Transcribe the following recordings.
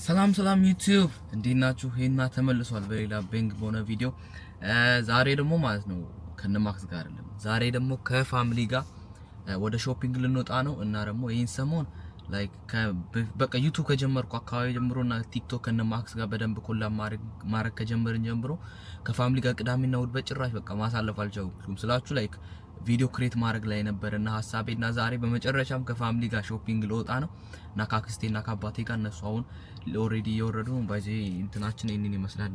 ሰላም ዩቲዩብ እንዴት ናችሁ? ሄና ተመልሷል በሌላ ቤንግ በሆነ ቪዲዮ። ዛሬ ደግሞ ማለት ነው ከነማክስ ጋር አይደለም፣ ዛሬ ደግሞ ከፋሚሊ ጋር ወደ ሾፒንግ ልንወጣ ነው እና ደግሞ ይሄን ሰሞን ላይክ በቃ ዩቲዩብ ከጀመርኩ አካባቢ ጀምሮና ቲክቶክ ከነማክስ ጋር በደንብ ኮላ ማረግ ከጀመርን ጀምሮ ከፋሚሊ ጋር ቅዳሜና እሁድ በጭራሽ በቃ ማሳለፍ አልቻልኩም ስላችሁ ላይክ ቪዲዮ ክሬት ማድረግ ላይ ነበርና ሐሳቤና ዛሬ በመጨረሻም ከፋሚሊ ጋር ሾፒንግ ልወጣ ነው እና ካክስቴና ካባቴ ጋር እነሱ አሁን ኦሬዲ እየወረዱ ነው። ባይዜ እንትናችን እኔን ይመስላል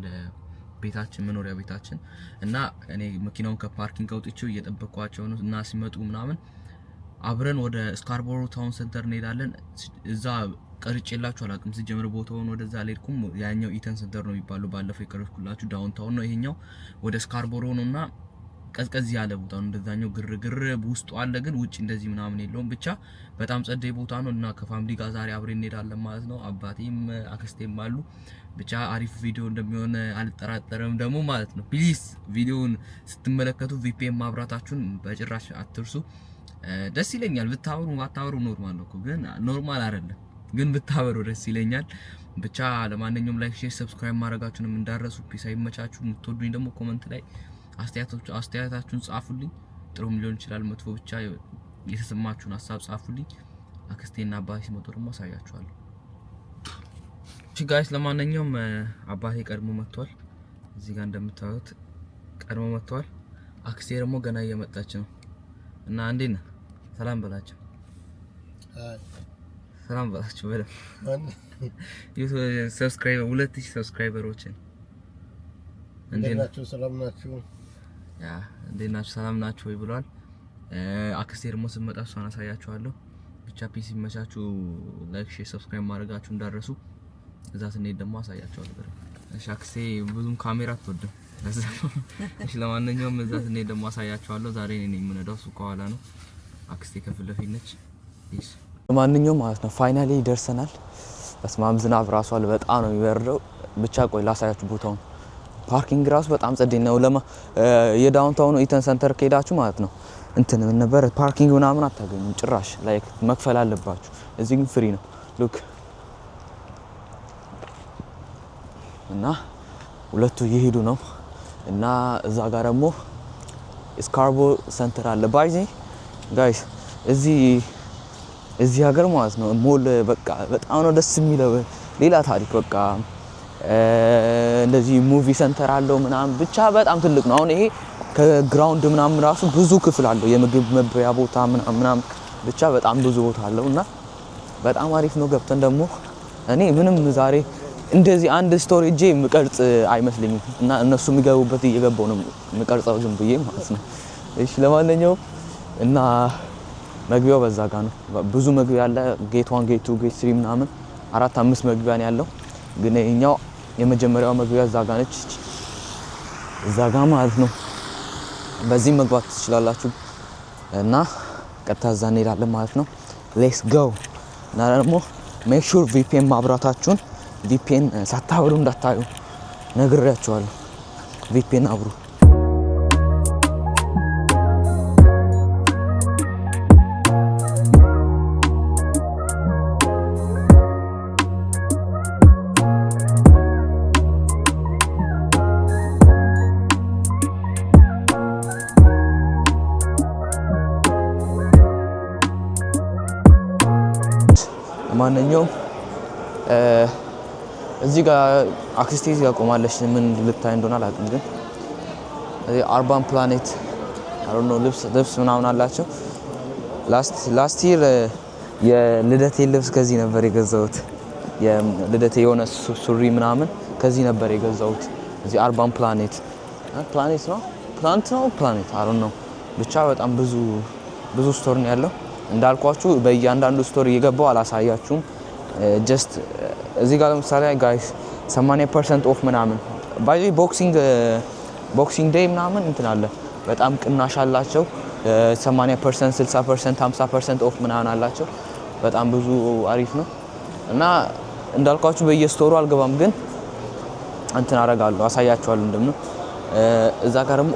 ቤታችን መኖሪያ ቤታችን እና እኔ መኪናውን ከፓርኪንግ አውጥቼው እየጠበቅኳቸው ነው እና ሲመጡ ምናምን አብረን ወደ ስካርቦሮ ታውን ሴንተር እንሄዳለን። እዛ ቀርጬላችሁ አላውቅም ሲጀምር ቦታውን ወደዛ አልሄድኩም። ያኛው ኢተን ሴንተር ነው የሚባለው፣ ባለፈው የቀረጽኩላችሁ ዳውንታውን ነው። ይሄኛው ወደ ስካርቦሮ ነውና ቀዝቀዝ ያለ ቦታ ነው። እንደዛኛው ግርግር ውስጡ አለ ግን ውጪ እንደዚህ ምናምን የለውም። ብቻ በጣም ጸደይ ቦታ ነው እና ከፋሚሊ ጋር ዛሬ አብረን እንሄዳለን ማለት ነው። አባቴም አክስቴም አሉ። ብቻ አሪፍ ቪዲዮ እንደሚሆን አልጠራጠርም ደግሞ ማለት ነው። ፕሊዝ ቪዲዮውን ስትመለከቱ ቪፒኤን ማብራታችሁን በጭራሽ አትርሱ። ደስ ይለኛል ባታወሩ ኖርማል ነው ግን ኖርማል አይደለም ግን ብታወሩ ደስ ይለኛል። ብቻ ለማንኛውም ላይክ፣ ሼር፣ ሰብስክራይብ ማድረጋችሁንም እንዳረሱ። ፒስ አይመቻችሁ። የምትወዱኝ ደግሞ ኮሜንት ላይ አስተያየታችሁን ጻፉልኝ። ጥሩም ሊሆን ይችላል መጥፎ፣ ብቻ የተሰማችሁን ሐሳብ ጻፉልኝ። አክስቴና አባቴ ሲመጡ ደግሞ አሳያችኋለሁ። እሺ ጋይስ፣ ለማንኛውም አባቴ ቀድሞ መጥቷል። እዚህ ጋር እንደምታዩት ቀድሞ መጥቷል። አክስቴ ደግሞ ገና እየመጣች ነው እና እንዴት ነህ? ሰላም በላቸው። ሰላም በላቸው በደምብ ዩቲዩብ ሰብስክራይበር 2000 ሰብስክራይበሮችን እንዴት ናችሁ? ሰላም ናችሁ? ያ እንዴት ናችሁ? ሰላም ናችሁ ወይ ብሏል። አክስቴ ደግሞ ስትመጣ እሷን አሳያችኋለሁ። ብቻ ፒሲ ይመቻችሁ። ላይክ፣ ሼር፣ ሰብስክራይብ ማድረጋችሁ እንዳረሱ። እዛ ስንሄድ ደግሞ አሳያችኋለሁ። እሺ አክስቴ ብዙም ካሜራ አትወድም ለዛ። እሺ ለማንኛውም እዛ ስንሄድ ደግሞ አሳያችኋለሁ። ዛሬ እኔ ነኝ የምነዳው፣ እሱ ከኋላ ነው። አክስቴ ከፊት ለፊት ነች። እሺ ለማንኛውም ማለት ነው ፋይናሊ ደርሰናል። በስማም ዝናብ ራሷል፣ በጣም ነው የሚበርደው። ብቻ ቆይ ላሳያችሁ ቦታውን። ፓርኪንግ ራሱ በጣም ጸደይ ነው። የዳውንታውን ኢተን ሴንተር ከሄዳችሁ ማለት ነው እንትን ምን ነበር ፓርኪንግ ምናምን አታገኙም ጭራሽ፣ ላይክ መክፈል አለባችሁ። እዚህ ግን ፍሪ ነው ሉክ። እና ሁለቱ እየሄዱ ነው እና እዛ ጋር ደግሞ ስካርቦሮ ሴንተር አለ። ባይዚ ጋይስ እዚህ ሀገር ማለት ነው ሞል በቃ በጣም ነው ደስ የሚለው። ሌላ ታሪክ በቃ እንደዚህ ሙቪ ሴንተር አለው ምናምን ብቻ በጣም ትልቅ ነው። አሁን ይሄ ከግራውንድ ምናምን ራሱ ብዙ ክፍል አለው፣ የምግብ መብያ ቦታ ምናምን ብቻ በጣም ብዙ ቦታ አለው እና በጣም አሪፍ ነው። ገብተን ደግሞ እኔ ምንም ዛሬ እንደዚህ አንድ ስቶሪ እጄ ምቀርጽ አይመስልኝም እና እነሱ የሚገቡበት እየገባው ነው ምቀርጸው ዝም ብዬ ማለት ነው። እሺ ለማንኛውም እና መግቢያው በዛ ጋር ነው። ብዙ መግቢያ አለ። ጌት 1 ጌት 2 ጌት 3 ምናምን 4-5 መግቢያ ነው ያለው። ግን ይሄኛው የመጀመሪያው መግቢያ እዛ ጋር ነች፣ እዛ ጋር ማለት ነው። በዚህ መግባት ትችላላችሁ እና ቀጥታ እዛ እንሄዳለን ማለት ነው። ሌትስ ጎ። እና ደግሞ ሜክ ሹር ቪፒኤን ማብራታችሁን ቪፒኤን ሳታብሩ እንዳታዩ ነግሬያችኋለሁ። ቪፒኤን አብሩ። ማንኛውም እዚህ ጋር አክስቴ እዚህ ጋር ቆማለች። ምን ልታይ እንደሆነ አላውቅም፣ ግን እዚህ አርባን ፕላኔት አሮኖ ልብስ ምናምን አላቸው። ላስት ይር የልደቴ ልብስ ከዚህ ነበር የገዛሁት። የልደቴ የሆነ ሱሪ ምናምን ከዚህ ነበር የገዛሁት። እዚህ አርባን ፕላኔት አሮኖ ብቻ በጣም ብዙ ስቶር ነው ያለው። እንዳልኳችሁ በእያንዳንዱ ስቶሪ እየገባው አላሳያችሁም። ጀስት እዚህ ጋር ለምሳሌ ጋይስ 80% ኦፍ ምናምን ባይ ቦክሲንግ ዴይ ምናምን እንትን አለ፣ በጣም ቅናሽ አላቸው። 80%፣ 60%፣ 50% ኦፍ ምናምን አላቸው። በጣም ብዙ አሪፍ ነው እና እንዳልኳችሁ በየስቶሩ አልገባም፣ ግን እንትን አደርጋለሁ፣ አሳያችኋለሁ እንደምን። እዛ ጋር ደግሞ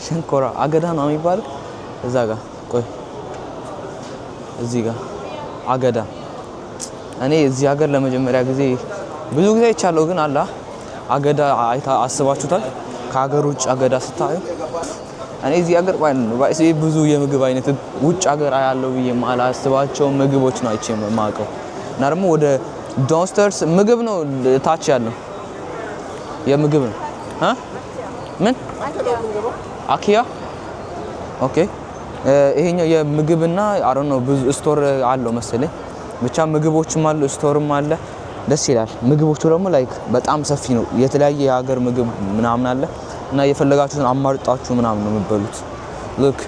ሸንኮራ አገዳ ነው የሚባለው። እዛ ጋር ቆይ እዚህ ጋር አገዳ እኔ እዚህ ሀገር ለመጀመሪያ ጊዜ ብዙ ጊዜ አይቻለሁ፣ ግን አላ አገዳ አስባችሁታል? ከሀገር ውጭ አገዳ ስታዩ እኔ እዚህ ሀገር ባይስ ብዙ የምግብ አይነት ውጭ ሀገር ያለው ብዬ ማላስባቸው ምግቦች ነው አይቼ የማውቀው። እና ደግሞ ወደ ዳውንስተርስ ምግብ ነው ታች ያለው የምግብ ነው ምን አኪያ ኦኬ። ይሄኛው የምግብና አሮ ነው ብዙ ስቶር አለው መሰለኝ። ብቻ ምግቦችም አሉ ስቶርም አለ። ደስ ይላል። ምግቦቹ ደግሞ ላይክ በጣም ሰፊ ነው። የተለያየ የሀገር ምግብ ምናምን አለ እና የፈለጋችሁትን አማርጣችሁ ምናምን ነው የምትበሉት። ሉክ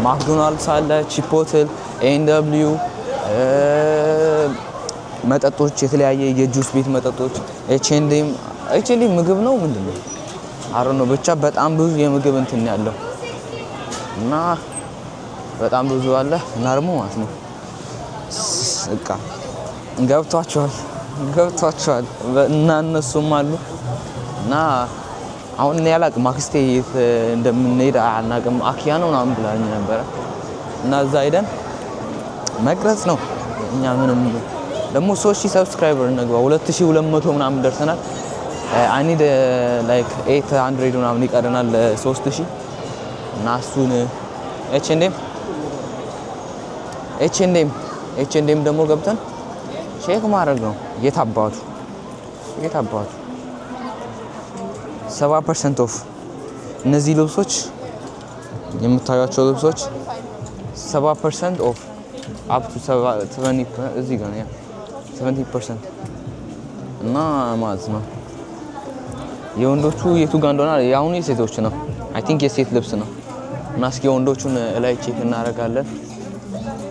ማክዶናልድስ አለ፣ ቺፖትል፣ ኤንደብሊው መጠጦች፣ የተለያየ የጁስ ቤት መጠጦች፣ ኤችኤንዲም ምግብ ነው ምንድነው አሮ ነው። ብቻ በጣም ብዙ የምግብ እንትን ያለው እና በጣም ብዙ አለ እና ደግሞ ማለት ነው እቃ ገብቷቸዋል እና እነሱም አሉ እና አሁን እኔ አላቅም አክስቴ እንደምንሄድ አናቅም። አኪያ ነው ምናምን ብላኝ ነበረ እና እዛ ሄደን መቅረጽ ነው። እኛ ምንም ደግሞ 3000 ሰብስክራይበር እንግባ 2200 ምናምን ደርሰናል። አይ ኒድ ላይክ 800 ምናምን ይቀረናል 3000 እና እሱን ኤችኤንዲኤም ደግሞ ገብተን ቼክ ማድረግ ነው። የታባቱ 70% ኦፍ እነዚህ ልብሶች የምታዩቸው ልብሶች 70% ኦፍ አፕ ቱ 70 እዚህ ጋር ነው 70% እና ማለት ነው። የወንዶቹ የቱ ጋር እንደሆነ ያሁኑ የሴቶች ነው። አይ ቲንክ የሴት ልብስ ነው እና እስኪ የወንዶቹን ላይ ቼክ እናደርጋለን።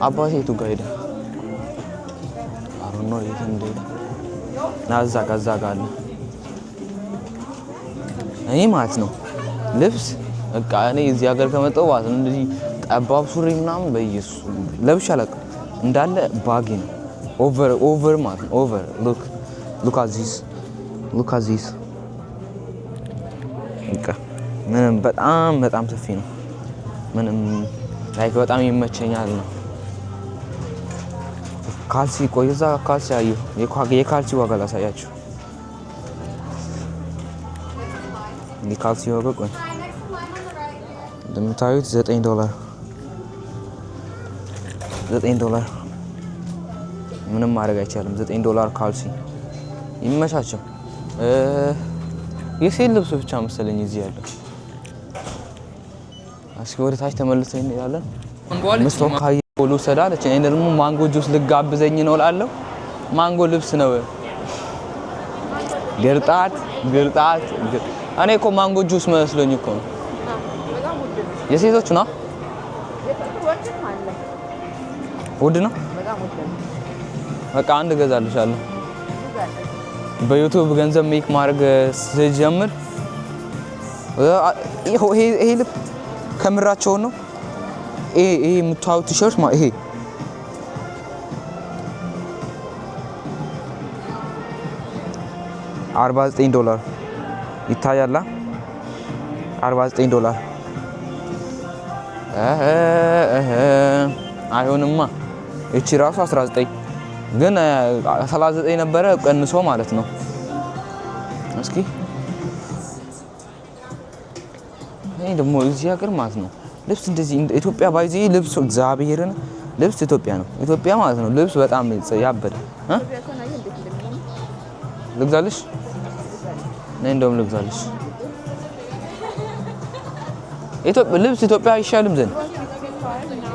አባቴ የቱ ጋር ሄደ? አሁን ነው የት እንደሄደ ናዛ ጋር አለ። እኔ ማለት ነው ልብስ በቃ እኔ እዚህ ሀገር ከመጣሁ ማለት ነው እንደዚህ ጠባብ ሱሪ ምናምን በኢየሱስ ለብሼ አላውቅም። እንዳለ ባጊ ነው ኦቨር ማለት ነው ኦቨር ሉክ አት ዚስ በቃ ምንም በጣም ሰፊ ነው። ምንም ላይክ በጣም ይመቸኛል ነው። ካልሲ ቆይዛ ካልሲ አዩ የካልሲ ዋጋ ላሳያችሁ። የካልሲ ዋጋ ቆይ እንደምታዩት $9 ምንም ማድረግ አይቻልም። $9 ካልሲ ይመቻቸው። የሴት ልብስ ብቻ መሰለኝ እዚህ ያለው። እስኪ ወደ ታች ተመልሰን እንሄዳለን። መስቶካይ ቦሉ ሰዳለች። እኔ ደግሞ ማንጎ ጁስ ልጋብዘኝ ነው እላለሁ። ማንጎ ልብስ ነው ግርጣት እኔ እኮ ማንጎ ጁስ መስሎኝ እኮ ነው። የሴቶች ነው ውድ ነው። በቃ አንድ እገዛልሻለሁ። በዩቲዩብ ገንዘብ ሜክ ማድረግ ስጀምር ይሄ ልብ ከምራቸው ነው። ይሄ የምታዩት ቲሸርት ይሄ $49 ይታያላ። $49 አይሆንማ። እቺ ራሱ 19 ግን 39 ነበረ ቀንሶ ማለት ነው። እስኪ እኔ ደግሞ እዚህ ሀገር ማለት ነው ልብስ እንደዚህ ኢትዮጵያ ባይዚ ልብስ እግዚአብሔርን ልብስ ኢትዮጵያ ነው። ኢትዮጵያ ማለት ነው ልብስ በጣም ያበደ ልግዛልሽ ነኝ እንደውም ልግዛልሽ። ኢትዮጵያ ልብስ ኢትዮጵያ አይሻልም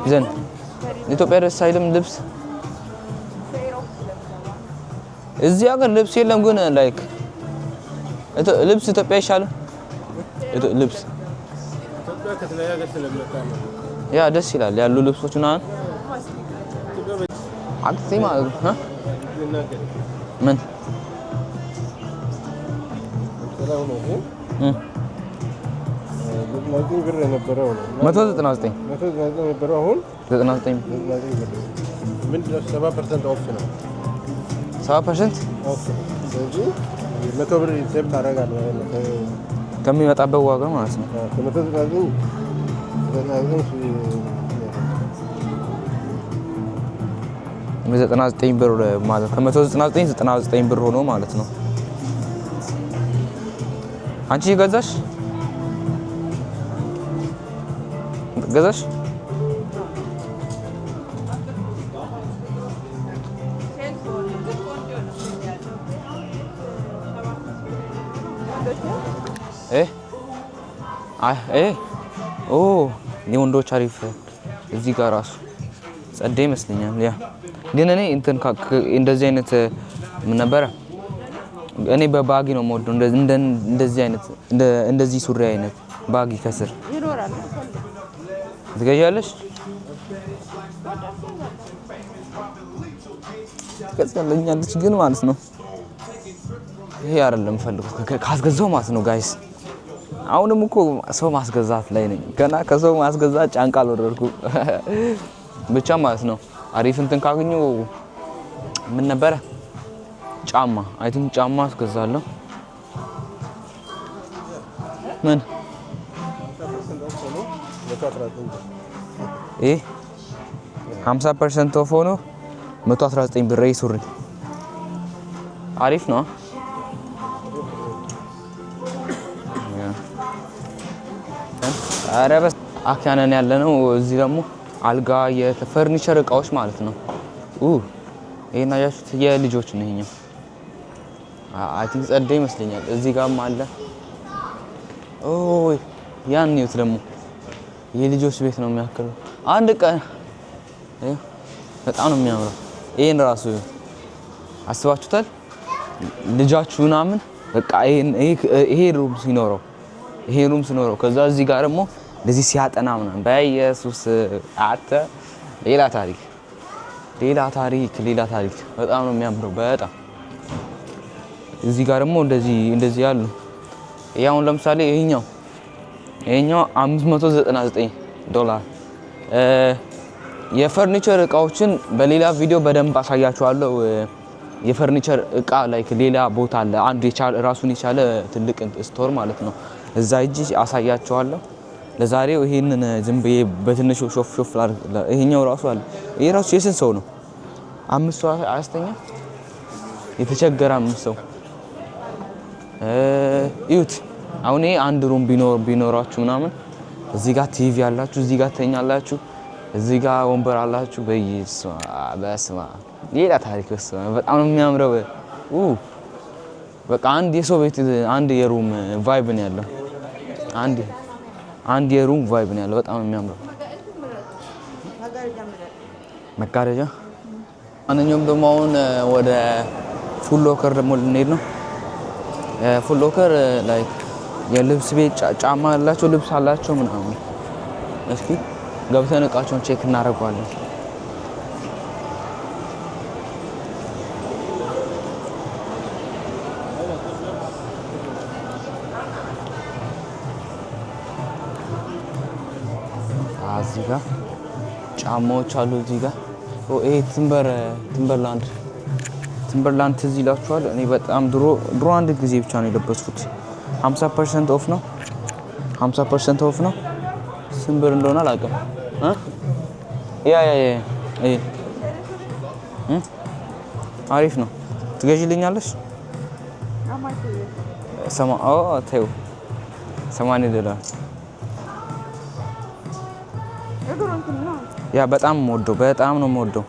ዘን ኢትዮጵያ ደስ አይልም ልብስ። እዚህ ሀገር ልብስ የለም ግን ላይክ ልብስ ኢትዮጵያ አይሻልም ልብስ ያ ደስ ይላል ያሉ ልብሶች ምናምን አክቲ ማለት ነው። ምን ብር የነበረው 199 የነበረው አሁን 99 ምንድነው 70% ኦፍ ነው። 70% ኦፍ ስለዚህ 100 ብር ሴቭ ታደርጋለህ ከሚመጣበት ዋጋ ማለት ነው። 99 ብር ማለት ከ199 99 ብር ሆኖ ማለት ነው። አንቺ ገዛሽ ወንዶች አሪፍ እዚህ ጋር ራሱ ጸዴ ይመስለኛል። ያ ግን እኔ እንትን እንደዚህ አይነት ምን ነበር እኔ በባጊ ነው የምወደው። እንደዚህ አይነት እንደዚህ ሱሪ አይነት ባጊ ከስር ትገዣለሽ? ከጽለኛለች ግን ማለት ነው። ይሄ አይደለም ፈልጉ ካስገዛው ማለት ነው ጋይስ። አሁንም እኮ ሰው ማስገዛት ላይ ነኝ። ገና ከሰው ማስገዛት ጫንቃ አልወረድኩም ብቻ ማለት ነው። አሪፍ እንትን ካገኘው ምን ነበረ ጫማ አይ ቲንክ ጫማ አስገዛለሁ። ምን 50% ኦፍ ሆኖ 119 ብር ሱሪ አሪፍ ነው። አረ በስ አካናን ያለ ነው። እዚህ ደግሞ አልጋ የፈርኒቸር እቃዎች ማለት ነው። ይሄን አያችሁት? የልጆች ነው ይሄኛው። አይ ቲንክ ጸዴ ይመስለኛል። እዚህ ጋርም አለ። ያን ነው ደግሞ የልጆች ቤት ነው የሚያክለው። አንድ ቀን በጣም ነው የሚያምረው። ይሄን ራሱ አስባችሁታል? ልጃችሁ ምናምን በቃ ይሄ ሩም ሲኖረው ከዛ እዚህ ጋር ደግሞ እንደዚህ ሲያጠና ምናምን በኢየሱስ አተ ሌላ ታሪክ በጣም ነው የሚያምረው። በጣም እዚህ ጋር ደግሞ እንደዚህ ያሉ ያው ለምሳሌ ይሄኛው $599 የፈርኒቸር እቃዎችን በሌላ ቪዲዮ በደንብ አሳያችኋለሁ። የፈርኒቸር እቃ ላይክ ሌላ ቦታ አለ አንዱ ራሱን የቻለ ትልቅ ስቶር ማለት ነው። እዛ እጂ አሳያችኋለሁ። ለዛሬው ይሄንን ዝም ብዬ በትንሹ ሾፍ ላድርግ። ይሄኛው ራሱ አለ። ይሄ ራሱ የስንት ሰው ነው? 5 ሰው አያስተኛ? የተቸገረ 5 ሰው እዩት። አሁን ይሄ አንድ ሩም ቢኖራችሁ ምናምን እዚህ ጋር ቲቪ አላችሁ፣ እዚህ ጋር ተኛላችሁ፣ እዚህ ጋር ወንበር አላችሁ። በስማ ሌላ ታሪክ በስማ በጣም ነው የሚያምረው። በቃ አንድ የሰው ቤት አንድ የሩም ቫይብ ነው ያለው። አንድ የሩም ቫይብ ነው ያለው። በጣም ነው የሚያምረው። መጋረጃ አንኛውም ደግሞ አሁን ወደ ፉል ሎከር ደግሞ ልንሄድ ነው። ፉል ሎከር ላይክ የልብስ ቤት ጫማ አላቸው፣ ልብስ አላቸው ምናምን። እስኪ ገብተን እቃቸውን ቼክ እናደርጋለን። እዚህ ጋር ጫማዎች አሉ። እዚህ ጋር ይሄ ቲምበርላንድ ትዝ ይላችኋል? እኔ በጣም ድሮ አንድ ጊዜ ብቻ ነው የለበስኩት። 50% ኦፍ ነው። 50% ኦፍ ነው። ስንት ብር እንደሆነ አላውቅም። አሪፍ ነው። ትገዢልኛለሽ? ተይው $80 ያ በጣም ነው የምወደው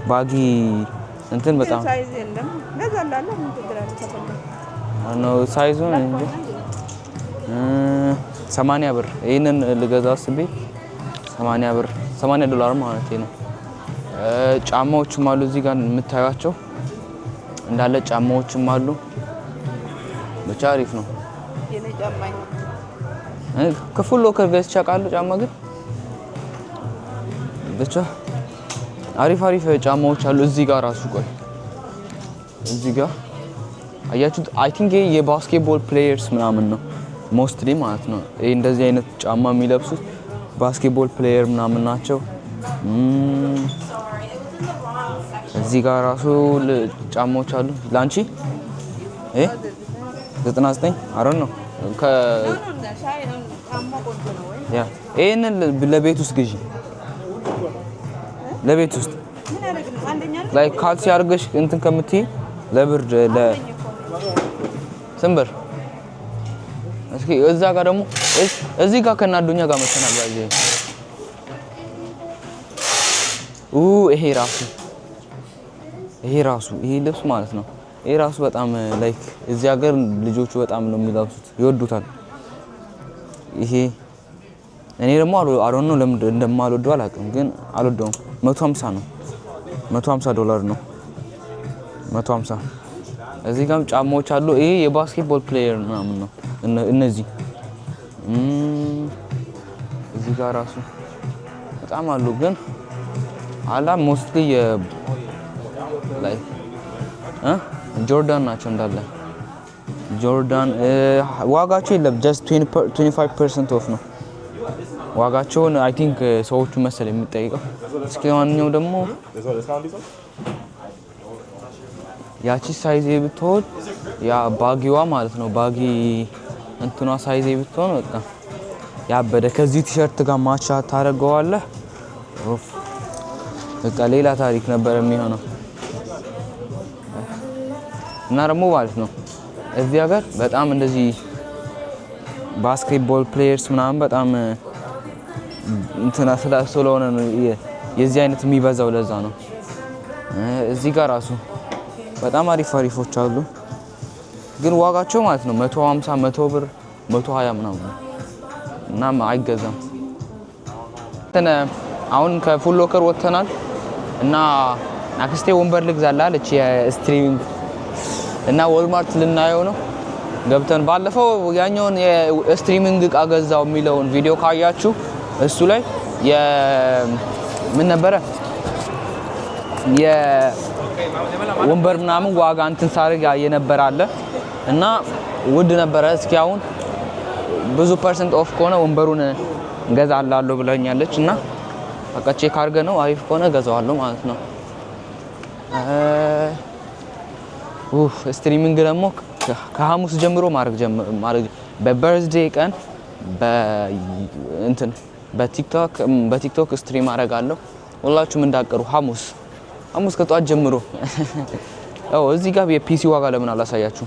ባጊ እንትን በጣም ሳይዝ የለም ገዛላለሁ። ምን ትግራለህ? ነው ሳይዙን እንዴ 80 ብር ይሄንን ልገዛ አስቤ $80 ማለት ነው። ጫማዎችም አሉ እዚህ ጋር የምታዩቸው እንዳለ ጫማዎችም አሉ። ብቻ አሪፍ ነው። የኔ ጫማኝ ከፉል ሎከር ገዝቼ አውቃለሁ። ጫማ ግን ብቻ አሪፍ ጫማዎች አሉ እዚህ ጋር ራሱ። ቆይ እዚህ ጋር አያችሁት? አይ ቲንክ ይሄ የባስኬትቦል ፕሌየርስ ምናምን ነው ሞስትሊ ማለት ነው። ይሄ እንደዚህ አይነት ጫማ የሚለብሱት ባስኬትቦል ፕሌየር ምናምን ናቸው። እዚህ ጋር ራሱ ጫማዎች አሉ። ላንቺ 99 አረን ነው ይሄንን ለቤት ውስጥ ግዢ። ለቤት ውስጥ ላይክ ካልሲ አድርገሽ እንትን ከምትይ ለብርድ ለስንብር እስኪ እዛ ጋር ደግሞ እዚህ ጋር ከናዱኛ ጋር መተናል ባይዜ ይሄ ራሱ ይሄ ልብስ ማለት ነው። ይሄ ራሱ በጣም ላይክ እዚህ ሀገር ልጆቹ በጣም ነው የሚለብሱት ይወዱታል። ይሄ እኔ ደግሞ አሮን ነው ለምን እንደማልወደው አላውቅም፣ ግን አልወደውም። 150 ነው $150 ነው 150። እዚህ ጋርም ጫማዎች አሉ። ይሄ የባስኬትቦል ፕሌየር ምናምን ነው እነዚህ። እዚህ ጋር ራሱ በጣም አሉ፣ ግን አላ ሞስትሊ ላይ ጆርዳን ናቸው እንዳለ። ጆርዳን ዋጋቸው የለም just 25% ኦፍ ነው ዋጋቸውን። አይ ቲንክ ሰዎቹ መሰለ የሚጠይቀው። እስኪ ማንኛው ደግሞ ያቺ ሳይዝ ብትሆን ያ ባጊዋ ማለት ነው ባጊ እንትኗ ሳይዝ ብትሆን በቃ ያበደ ከዚህ ቲሸርት ጋር ማቻ ታደርገዋለህ። በቃ ሌላ ታሪክ ነበር የሚሆነው። እና ደግሞ ማለት ነው እዚህ ሀገር በጣም እንደዚህ ባስኬትቦል ፕሌየርስ ምናምን በጣም እንትና ስለሆነ ነው የዚህ አይነት የሚበዛው፣ ለዛ ነው። እዚህ ጋር ራሱ በጣም አሪፎች አሉ፣ ግን ዋጋቸው ማለት ነው 150 100 ብር 120 ምናምን እና አይገዛም። አሁን ከፉል ሎከር ወጥተናል እና አክስቴ ወንበር ልግዛላ አለች የስትሪሚንግ እና ወልማርት ልናየው ነው ገብተን። ባለፈው ያኛውን የስትሪሚንግ እቃ ገዛው የሚለውን ቪዲዮ ካያችሁ እሱ ላይ ምን ነበረ የወንበር ምናምን ዋጋ እንትን ሳርግ የነበረ አለ እና ውድ ነበረ። እስኪ አሁን ብዙ ፐርሰንት ኦፍ ከሆነ ወንበሩን ገዛላለሁ ብለኛለች እና በቃ ቼክ አድርገ ነው አሪፍ ከሆነ ገዛዋለሁ ማለት ነው። ስትሪሚንግ ደግሞ ከሐሙስ ጀምሮ ማድረግ በበርዝዴይ ቀን በቲክቶክ ስትሪም አደርጋለሁ። ሁላችሁም እንዳቀሩ ሐሙስ ከጧት ጀምሮ። ያው እዚህ ጋር የፒሲ ዋጋ ለምን አላሳያችሁ?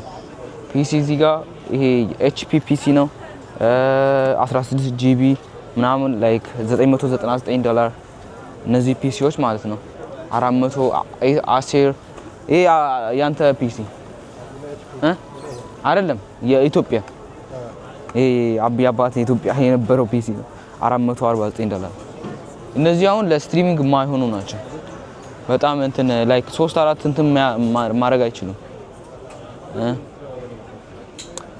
ፒሲ እዚህ ጋር ይሄ ኤችፒ ፒሲ ነው 16 ጂቢ ምናምን ላይክ $999 እነዚህ ፒሲዎች ማለት ነው። 410 ይሄ ያንተ ፒሲ አይደለም የኢትዮጵያ ይሄ አባቴ ኢትዮጵያ የነበረው ፒሲ ነው $449። እነዚህ አሁን ለስትሪሚንግ የማይሆኑ ናቸው። በጣም እንትን ላይክ 3-4 እንትን ማድረግ አይችሉም።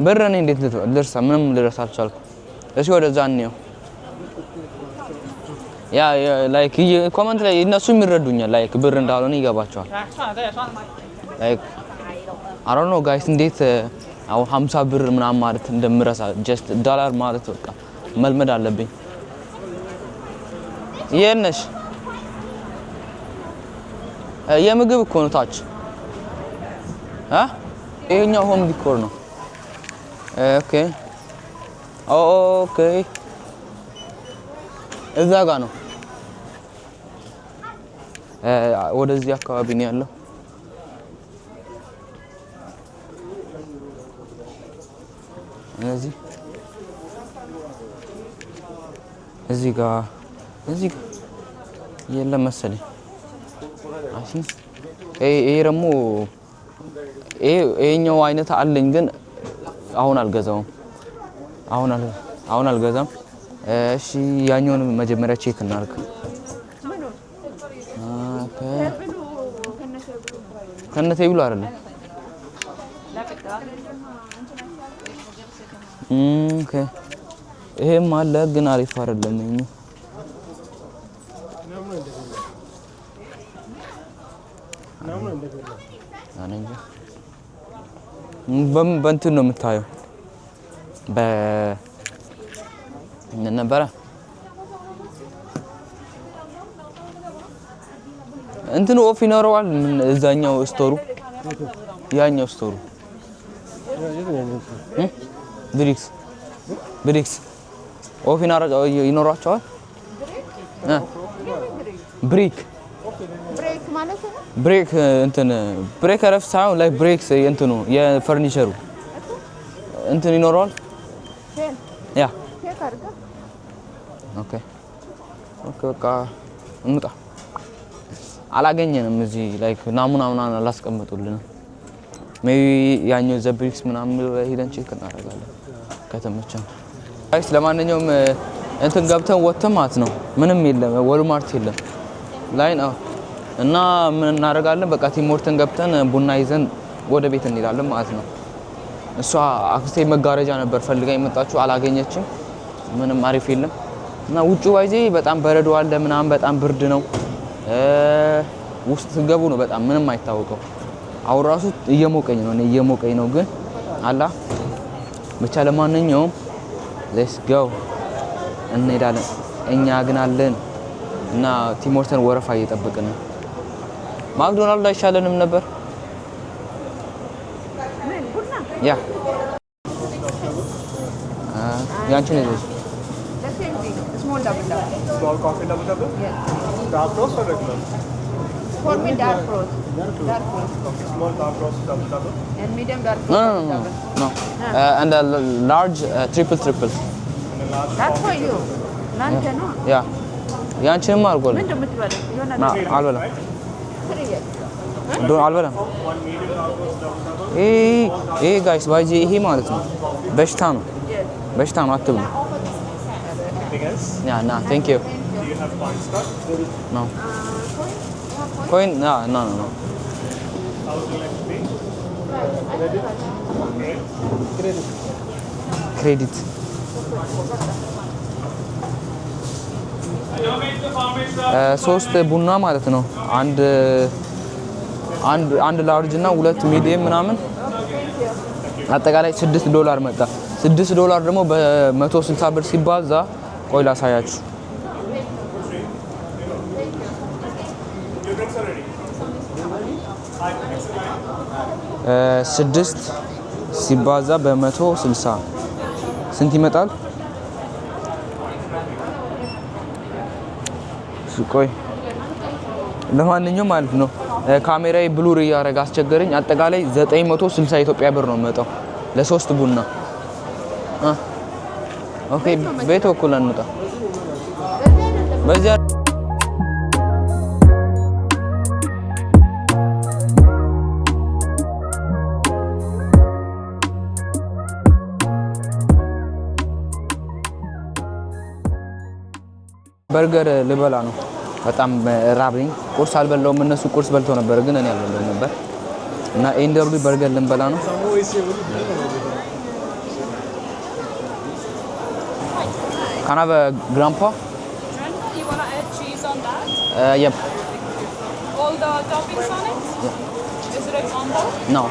ብር እኔ እንዴት ልርሳ? ምንም ልረሳ አልቻልኩም። እሺ ወደዛ እንየው። ያ ላይክ ኮሜንት ላይ እነሱም ይረዱኛል ላይክ ብር እንዳልሆነ ይገባቸዋል። ላይክ አይ ዶንት ኖ ጋይስ እንዴት አሁን 50 ብር ምናምን ማለት እንደምረሳ ጀስት ዶላር ማለት በቃ መልመድ አለብኝ። የነሽ የምግብ እኮ ነው ታች ይሄኛው ሆም ዲኮር ነው። ኦኬ እዛ ጋር ነው ወደዚህ አካባቢ ነው ያለው። እዚህ ጋር የለም መሰለኝ። ይሄ ደግሞ ይሄኛው አይነት አለኝ ግን አሁን አልገዛውም። አሁን አልገዛም። እሺ ያኛውን መጀመሪያ ቼክ እናድርግ። ከነቴ ብሎ አይደለም። ኦኬ ይሄም አለ ግን አሪፍ አይደለም። በእንትን ነው የምታየው ምን ነበረ እንትኑ ኦፍ ይኖረዋል። እዛኛው ስቶሩ ያኛው ስቶሩ ብሪክስ ኦፍ ይኖራቸዋል። ብሪክ ብሬክ እንትን ብሬክ ረፍ ሳይሆን ላይ ብሬክስ እንትኑ የፈርኒቸሩ እንትን ይኖረዋል። ያ ኦኬ ኦኬ በቃ እንውጣ። አላገኘንም እዚህ ላይክ ናሙና ምናምን አላስቀምጡልንም። ሜቢ ያኛው ዘብሪክስ ምናምን ሄደን ቼክ እናደርጋለን ከተመቸን። ጋይስ ለማንኛውም እንትን ገብተን ወጥተን ማለት ነው ምንም የለም፣ ወልማርት የለም ላይን አውት እና ምን እናደርጋለን በቃ ቲም ሆርተን ገብተን ቡና ይዘን ወደ ቤት እንሄዳለን ማለት ነው። እሷ አክስቴ መጋረጃ ነበር ፈልጋ የመጣችው አላገኘችም። ምንም አሪፍ የለም እና ውጭ ዋይዜ በጣም በረዶ አለ ምናምን በጣም ብርድ ነው። ውስጥ ስገቡ ነው በጣም ምንም አይታወቀው። አሁን ራሱ እየሞቀኝ ነው እየሞቀኝ ነው ግን አላ ብቻ ለማንኛውም ሌትስ ጎ እንሄዳለን። እኛ ግን አለን እና ቲም ሆርተን ወረፋ እየጠበቅን ነው። ማክዶናልድ አይሻለንም ነበር? ያ ያንቺ ነው እዚህ Small coffee double? Yes. Dark roast or regular? For me, dark roast. Dark roast. Okay, small dark roast double? And medium dark roast. No. And a large triple. And a large That's for you. Lunch, no? ያ ያንቺንም አድርጎልኝ When do you want? You ና want አልበላም 3 years. አልበላም። one medium dark roast double? ይሄ ጋይስ ባይዚ ይሄ ማለት ነው በሽታ ነው Yes. በሽታ ነው አትብሉ። Anything else? ያ ና ቴንክ ዩ Do you have coins card? ኖ ኮይን ና ኖ ኖ ኖ How would you like to pay? ክሬዲት ሶስት ቡና ማለት ነው። አንድ ላርጅ እና ሁለት ሚዲየም ምናምን አጠቃላይ $6 መጣ። $6 ደግሞ በ160 ብር ሲባዛ ቆይ ላሳያችሁ። ስድስት ሲባዛ በ160 ስንት ይመጣል? ቆይ ለማንኛውም ማለት ነው ካሜራዬ ብሉር እያደረገ አስቸገረኝ። አጠቃላይ 960 ኢትዮጵያ ብር ነው የመጣው ለሶስት ቡና። ኦኬ ቤት እኩል እንውጣ በዚያ በርገር ልበላ ነው። በጣም ራብኝ። ቁርስ አልበላውም። እነሱ ቁርስ በልተው ነበር ግን እኔ አልበላውም ነበር እና ኤንደብሊው በርገር ልንበላ ነው። Can I have a grandpa? Grandpa, you want to add cheese on that? Yep. All the toppings on it? Yeah. Is it a combo? No.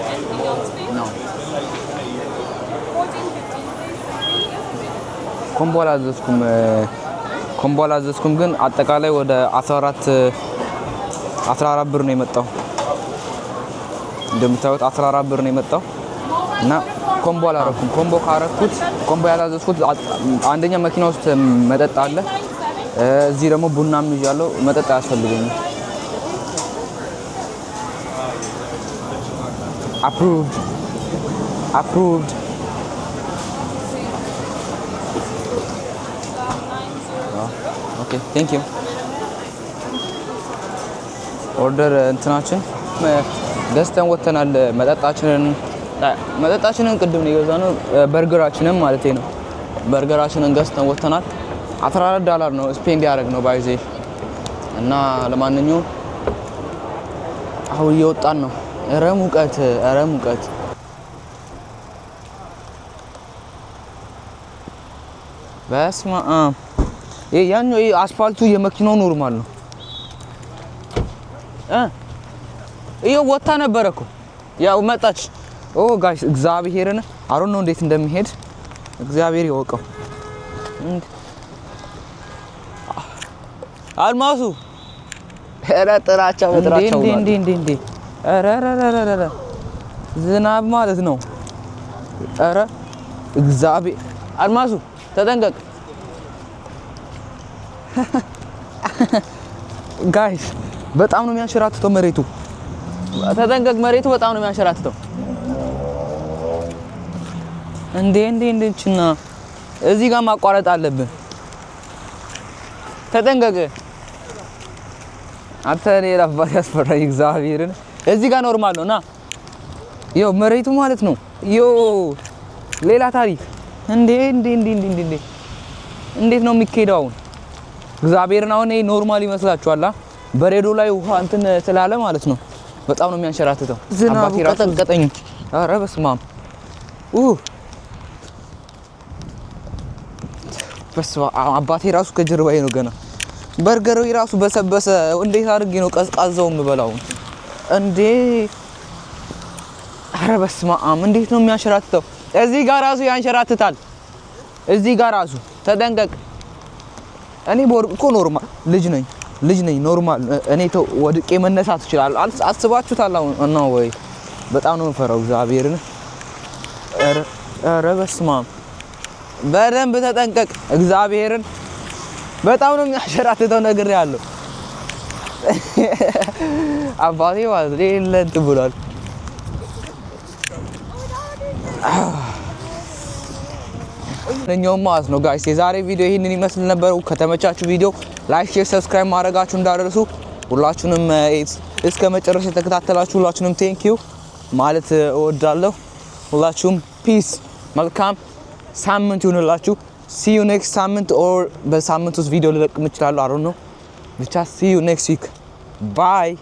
Anything else, please? No. 14.15, please. ኮምቦ አላዘዝኩም ግን አጠቃላይ ወደ 14 ብር ነው የመጣው። እንደምታዩት 14 ብር ነው የመጣው እና ኮምቦ አላረኩም። ኮምቦ ካረኩት ኮምቦ ያላዘዝኩት አንደኛ መኪና ውስጥ መጠጥ አለ፣ እዚህ ደግሞ ቡናም ይዣለሁ። መጠጥ አያስፈልገኝም። approved ኦኬ ቴንክ ዩ። ኦርደር እንትናችን ገዝተን ወተናል። መጠጣችንን ቅድም ነው የገዛነው። በርገራችንን ማለት ነው። በርገራችንን ገዝተን ወተናል። $14 ነው ስፔንድ ያደረግነው ባይዜ እና ለማንኛውም አሁን እየወጣን ነው። ኧረ ሙቀት በስመ አብ። ያኛው አስፋልቱ የመኪናው ኖርማል ነው። ይኸው ወጣ ነበረ እኮ ያው መጣች። ኦ ጋይስ እግዚአብሔርን አሮን ነው እንዴት እንደሚሄድ እግዚአብሔር ይወቀው። አልማሱ ኧረ ጥራቻው እንዴ ኧረ ዝናብ ማለት ነው። ኧረ እግዚአብሔር አልማሱ ተጠንቀቅ ጋይስ በጣም ነው የሚያንሸራትተው መሬቱ። ተጠንቀቅ፣ መሬቱ በጣም ነው የሚያንሸራትተው። እንዴችና እዚህ ጋር ማቋረጥ አለብን። ተጠንቀቅ። አንተ ሌላ አባት ያስፈራኝ እግዚአብሔርን። እዚህ ጋር ኖርማል ነው ና ይኸው መሬቱ ማለት ነው። ሌላ ታሪክ። እንዴት ነው የሚካሄደው አሁን? እግዚአብሔርን አሁን ይሄ ኖርማል ይመስላችኋል? በሬዲዮ ላይ ውሃ እንትን ስላለ ማለት ነው በጣም ነው የሚያንሸራትተው። ዝናቡ ቀጠቀጠኝ። ኧረ በስመ አብ አባቴ ራሱ ከጀርባዬ ነው ገና። በርገሩ ራሱ በሰበሰ። እንዴት አድርጌ ነው ቀዝቃዛው የምበላው እንዴ? ኧረ በስመ አብ እንዴት ነው የሚያንሸራትተው? እዚህ ጋር ራሱ ያንሸራትታል። እዚህ ጋር ራሱ ተጠንቀቅ። እኔ በወርቅ እኮ ኖርማል ልጅ ነኝ ኖርማል። እኔ ወድቄ መነሳት እችላለሁ። አስባችሁታል አሁን ነው ወይ? በጣም ነው የምፈራው እግዚአብሔርን። ኧረ በስመ አብ በደንብ ተጠንቀቅ እግዚአብሔርን። በጣም ነው የሚያሸራትተው ነገር ያለው አባቴ ማለት ለእንት ብሏል። ለኛውም ማለት ነው ጋይስ የዛሬ ቪዲዮ ይሄንን ይመስል ነበር። ከተመቻችሁ ቪዲዮ ላይክ፣ ሼር፣ ሰብስክራይብ ማድረጋችሁ እንዳደረሱ ሁላችሁንም እስከ መጨረሻ ተከታተላችሁ ሁላችሁንም ቴንክ ዩ ማለት እወዳለሁ። ሁላችሁም ፒስ መልካም ሳምንት ይሁንላችሁ። see you next ሳምንት or በሳምንት ውስጥ ቪዲዮ ልለቅም እችላለሁ። I don't know ብቻ see you next week bye